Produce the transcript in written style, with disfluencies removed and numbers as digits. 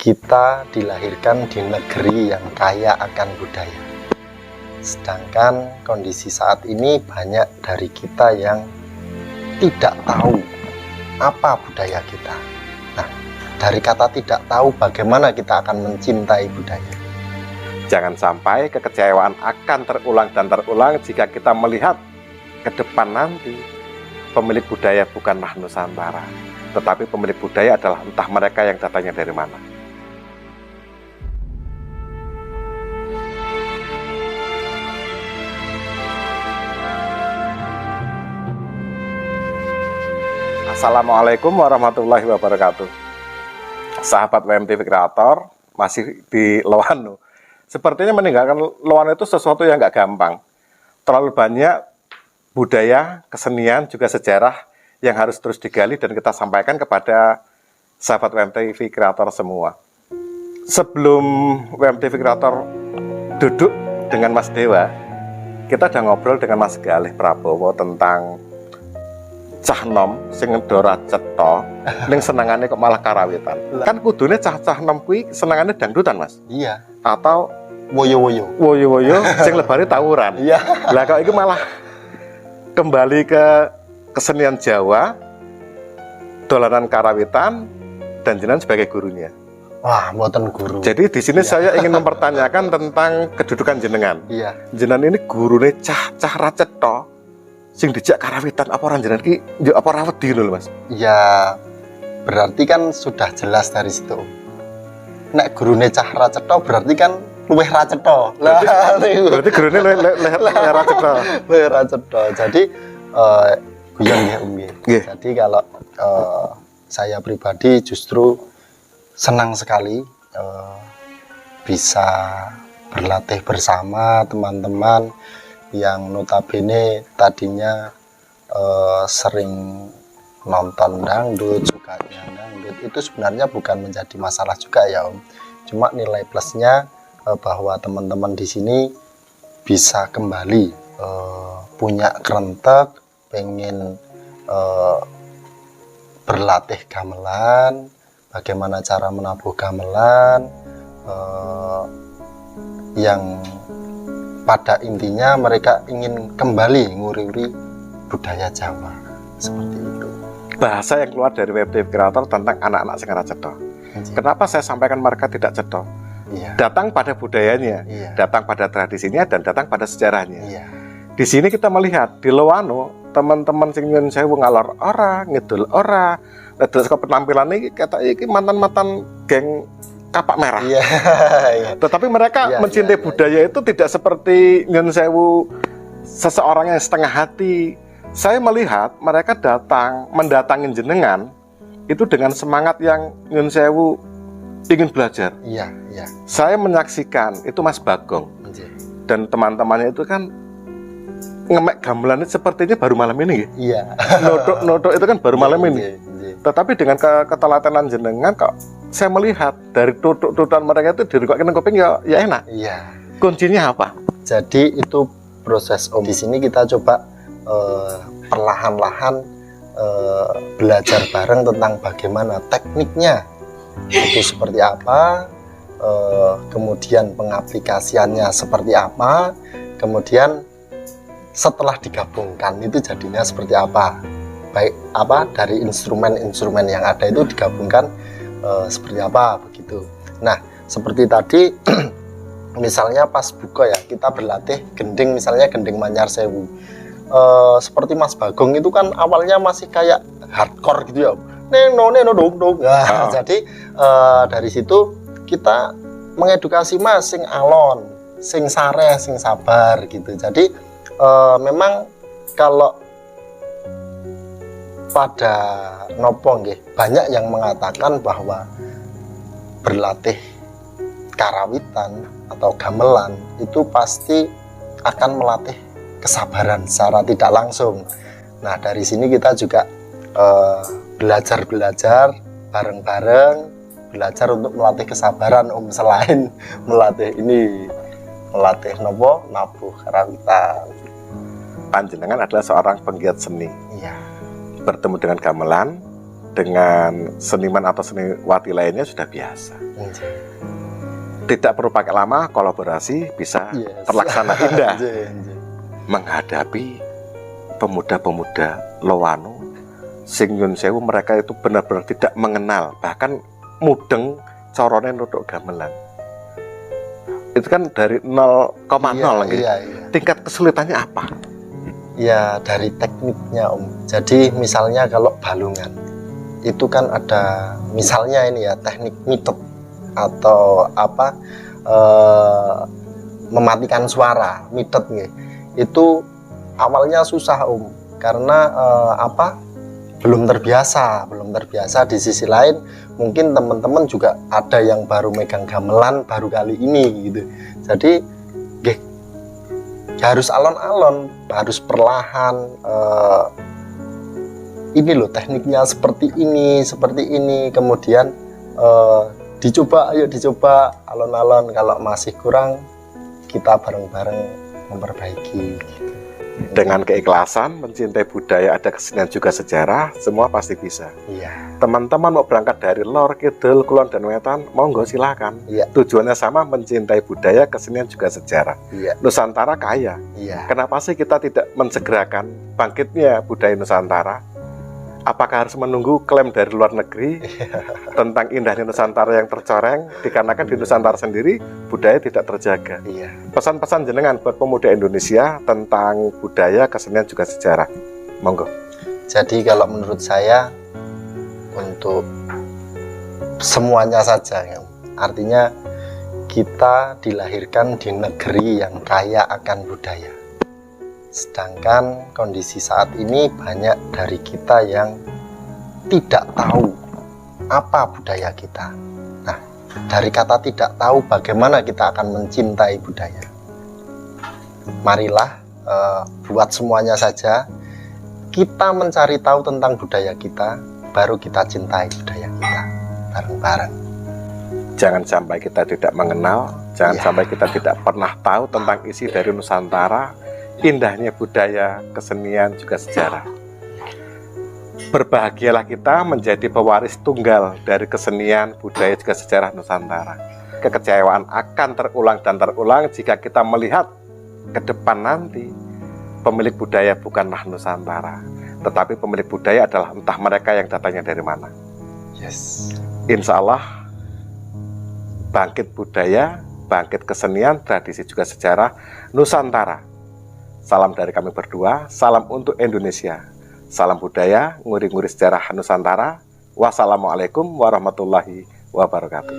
Kita dilahirkan di negeri yang kaya akan budaya. Sedangkan kondisi saat ini banyak dari kita yang tidak tahu apa budaya kita. Nah, dari kata tidak tahu bagaimana kita akan mencintai budaya. Jangan sampai kekecewaan akan terulang dan terulang jika kita melihat ke depan nanti pemilik budaya bukanlah Nusantara, tetapi pemilik budaya adalah entah mereka yang datangnya dari mana. Assalamualaikum warahmatullahi wabarakatuh. Sahabat WMTV Kreator, masih di Loano. Sepertinya meninggalkan Loano itu sesuatu yang nggak gampang. Terlalu banyak budaya, kesenian, juga sejarah yang harus terus digali dan kita sampaikan kepada sahabat WMTV Kreator semua. Sebelum WMTV Kreator duduk dengan Mas Dewa, kita udah ngobrol dengan Mas Galih Prabowo tentang cah nom sing ndora cetha ning senengane kok malah karawitan. Kan kudune cah-cah nom kuwi senengane dangdutan, Mas. Iya. Atau Woyo-woyo. Woyo-woyo sing lebare tawuran. Iya. Lah kok iki malah kembali ke kesenian Jawa, dolanan karawitan, dan jenengan sebagai gurunya. Wah, mboten guru. Jadi di sini saya ingin mempertanyakan tentang kedudukan jenengan. Iya. Jenengan ini gurune cah-cah ra cetha sing dijak karawitan apa orang jenengan ki yo apa rawet di lho, Mas. Ya, berarti kan sudah jelas dari situ. Nek gurune cah ra cetha berarti kan luwih ra cetha. Berarti gurune luwih ra cetha. Luwih ra cetha. Jadi guyon nggih Om nggih. Jadi kalau saya pribadi justru senang sekali bisa berlatih bersama teman-teman yang notabene tadinya sering nonton dangdut, sukanya dangdut, itu sebenarnya bukan menjadi masalah juga ya Om. Cuma nilai plusnya bahwa teman-teman di sini bisa kembali punya kerentek, pengen berlatih gamelan, bagaimana cara menabuh gamelan, yang pada intinya mereka ingin kembali nguri-nguri budaya Jawa seperti itu. Bahasa yang keluar dari WMTV Kreator tentang anak-anak sing ra cetha. Kenapa saya sampaikan mereka tidak cetha? Iya. Datang pada budayanya, Iya. datang pada tradisinya, dan datang pada sejarahnya. Iya. Di sini kita melihat di Loano teman-teman sing nyuwun sewu ngalor ora, ngidul ora. Terus ke penampilan ini kata iki mantan-mantan geng kapak merah. Iya. Tetapi mereka mencintai budaya itu tidak seperti nyuwun sewu seseorang yang setengah hati. Saya melihat mereka mendatangi jenengan itu dengan semangat yang nyuwun sewu ingin belajar. Iya, iya. Saya menyaksikan itu Mas Bagong dan teman-temannya itu kan ngemek gamelan itu sepertinya baru malam ini ya. Iya. Nodok itu kan baru malam ini. Iya. Tetapi dengan ketelatenan jenengan kok saya melihat dari tututan mereka itu direnggokin kuping ya enak. Iya. Kuncinya apa? Jadi itu proses Om. Di sini kita coba perlahan-lahan belajar bareng tentang bagaimana tekniknya itu seperti apa, kemudian pengaplikasiannya seperti apa, kemudian setelah digabungkan itu jadinya seperti apa, baik apa dari instrumen-instrumen yang ada itu digabungkan seperti apa begitu. Nah seperti tadi misalnya pas buka ya kita berlatih gending, misalnya gending Manyar Sewu, seperti Mas Bagong itu kan awalnya masih kayak hardcore gitu ya, neno dong. Nah, jadi dari situ kita mengedukasi Mas sing alon, sing sareh, sing sabar gitu. Jadi memang kalau pada nopo nggih banyak yang mengatakan bahwa berlatih karawitan atau gamelan itu pasti akan melatih kesabaran secara tidak langsung. Nah dari sini kita juga belajar bareng-bareng, belajar untuk melatih kesabaran Om, selain melatih nopo nabuh karawitan. Panjenengan adalah seorang penggiat seni. Iya. Bertemu dengan gamelan, dengan seniman atau seniwati lainnya sudah biasa. Tidak perlu pakai lama, kolaborasi bisa terlaksana indah. Menghadapi pemuda-pemuda Lowano sing nyun sewu, mereka itu benar-benar tidak mengenal, bahkan mudeng corone nutuk gamelan. Itu kan dari 0,0 gitu. Tingkat kesulitannya apa? Ya dari tekniknya Om. Jadi misalnya kalau balungan itu kan ada misalnya ini ya teknik mitep atau apa mematikan suara mitep nih. Itu awalnya susah Om karena belum terbiasa di sisi lain mungkin teman-teman juga ada yang baru megang gamelan baru kali ini gitu. Jadi harus alon-alon, harus perlahan. Ini loh tekniknya seperti ini. Kemudian dicoba alon-alon. Kalau masih kurang, kita bareng-bareng memperbaiki. Dengan keikhlasan, mencintai budaya, ada kesenian juga sejarah, semua pasti bisa. Iya. Teman-teman mau berangkat dari lor, kidul, kulon, dan wetan, monggo silakan. Iya. Tujuannya sama, mencintai budaya, kesenian juga sejarah. Iya. Nusantara kaya. Iya. Kenapa sih kita tidak mensegerakan bangkitnya budaya Nusantara? Apakah harus menunggu klaim dari luar negeri tentang indahnya Nusantara yang tercoreng? Dikarenakan di Nusantara sendiri budaya tidak terjaga. Iya. Pesan-pesan jenengan buat pemuda Indonesia tentang budaya, kesenian juga sejarah. Monggo. Jadi kalau menurut saya untuk semuanya saja ya. Artinya kita dilahirkan di negeri yang kaya akan budaya. Sedangkan kondisi saat ini banyak dari kita yang tidak tahu apa budaya kita. Nah, dari kata tidak tahu bagaimana kita akan mencintai budaya. Marilah buat semuanya saja. Kita mencari tahu tentang budaya kita, baru kita cintai budaya kita bareng-bareng. Jangan sampai kita tidak mengenal, jangan sampai kita tidak pernah tahu tentang isi dari Nusantara. Indahnya budaya, kesenian, juga sejarah. Berbahagialah kita menjadi pewaris tunggal dari kesenian, budaya, juga sejarah Nusantara. Kekecewaan akan terulang dan terulang jika kita melihat ke depan nanti pemilik budaya bukanlah Nusantara, tetapi pemilik budaya adalah entah mereka yang datangnya dari mana. Yes. Insya Allah bangkit budaya, bangkit kesenian, tradisi, juga sejarah Nusantara. Salam dari kami berdua, salam untuk Indonesia. Salam budaya, nguri-nguri sejarah Nusantara. Wassalamualaikum warahmatullahi wabarakatuh.